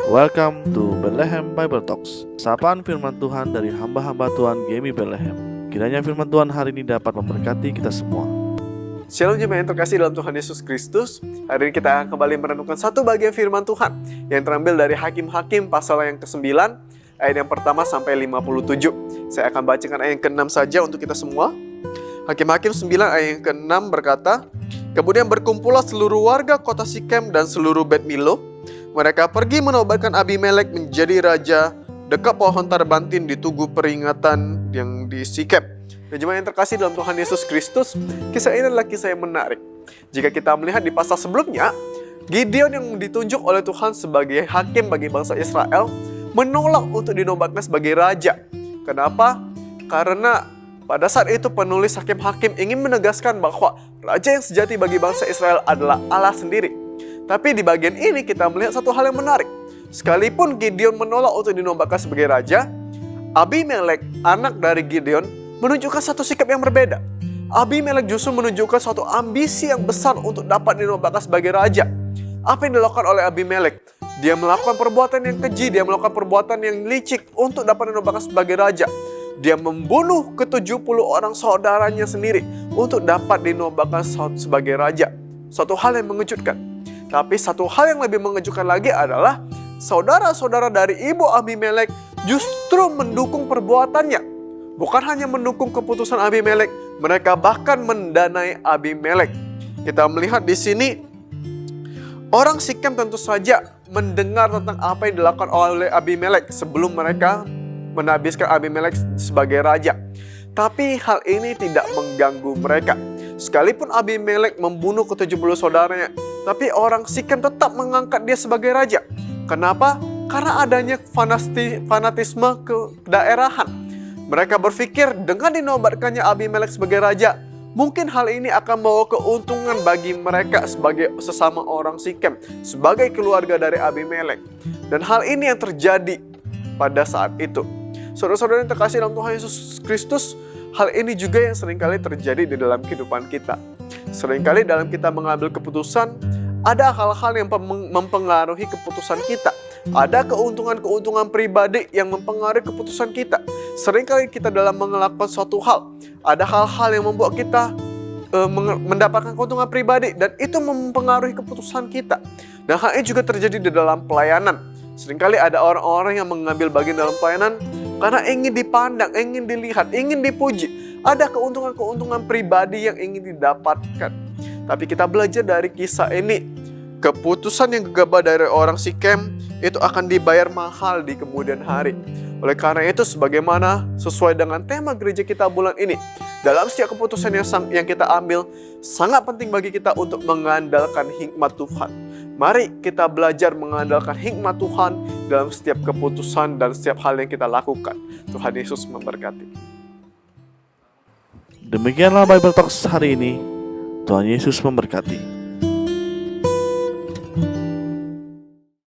Welcome to Bethlehem Bible Talks. Sapaan firman Tuhan dari hamba-hamba Tuhan GMI Bethlehem. Kiranya firman Tuhan hari ini dapat memberkati kita semua. Shalom jemaat yang terkasih dalam Tuhan Yesus Kristus. Hari ini kita akan kembali merenungkan satu bagian firman Tuhan yang terambil dari Hakim-Hakim pasal yang ke-9 ayat yang pertama sampai 57. Saya akan bacakan ayat yang ke-6 saja untuk kita semua. Hakim-Hakim 9 ayat yang ke-6 berkata, "Kemudian berkumpullah seluruh warga kota Sikem dan seluruh Bet Milo. Mereka pergi menobatkan Abimelek menjadi raja dekat pohon tarbantin di tugu peringatan yang di Sikem." Dan jemaat yang terkasih dalam Tuhan Yesus Kristus, kisah ini adalah kisah yang menarik. Jika kita melihat di pasal sebelumnya, Gideon yang ditunjuk oleh Tuhan sebagai hakim bagi bangsa Israel menolak untuk dinobatkan sebagai raja. Kenapa? Karena pada saat itu penulis Hakim-Hakim ingin menegaskan bahwa raja yang sejati bagi bangsa Israel adalah Allah sendiri. Tapi di bagian ini kita melihat satu hal yang menarik. Sekalipun Gideon menolak untuk dinobatkan sebagai raja, Abimelek, anak dari Gideon, menunjukkan satu sikap yang berbeda. Abimelek justru menunjukkan suatu ambisi yang besar untuk dapat dinobatkan sebagai raja. Apa yang dilakukan oleh Abimelek? Dia melakukan perbuatan yang keji, dia melakukan perbuatan yang licik untuk dapat dinobatkan sebagai raja. Dia membunuh ke-70 orang saudaranya sendiri untuk dapat dinobatkan sebagai raja. Suatu hal yang mengejutkan. Tapi satu hal yang lebih mengejutkan lagi adalah saudara-saudara dari ibu Abimelek justru mendukung perbuatannya. Bukan hanya mendukung keputusan Abimelek, mereka bahkan mendanai Abimelek. Kita melihat di sini, orang Sikem tentu saja mendengar tentang apa yang dilakukan oleh Abimelek sebelum mereka menhabiskan Abimelek sebagai raja. Tapi hal ini tidak mengganggu mereka. Sekalipun Abimelek membunuh ke-70 saudaranya, tapi orang Sikem tetap mengangkat dia sebagai raja. Kenapa? Karena adanya fanatisme kedaerahan. Mereka berpikir dengan dinobatkannya Abimelek sebagai raja, mungkin hal ini akan membawa keuntungan bagi mereka sebagai sesama orang Sikem, sebagai keluarga dari Abimelek. Dan hal ini yang terjadi pada saat itu. Saudara-saudara yang terkasih dalam Tuhan Yesus Kristus, hal ini juga yang seringkali terjadi di dalam kehidupan kita. Seringkali dalam kita mengambil keputusan, ada hal-hal yang mempengaruhi keputusan kita. Ada keuntungan-keuntungan pribadi yang mempengaruhi keputusan kita. Seringkali kita dalam melakukan suatu hal, ada hal-hal yang membuat kita mendapatkan keuntungan pribadi dan itu mempengaruhi keputusan kita. Dan hal ini juga terjadi di dalam pelayanan. Seringkali ada orang-orang yang mengambil bagian dalam pelayanan karena ingin dipandang, ingin dilihat, ingin dipuji. Ada keuntungan-keuntungan pribadi yang ingin didapatkan. Tapi kita belajar dari kisah ini, keputusan yang gegabah dari orang Sikem itu akan dibayar mahal di kemudian hari. Oleh karena itu, sebagaimana sesuai dengan tema gereja kita bulan ini, dalam setiap keputusan yang kita ambil, sangat penting bagi kita untuk mengandalkan hikmat Tuhan. Mari kita belajar mengandalkan hikmat Tuhan dalam setiap keputusan dan setiap hal yang kita lakukan. Tuhan Yesus memberkati. Demikianlah Bible Talks hari ini. Tuhan Yesus memberkati.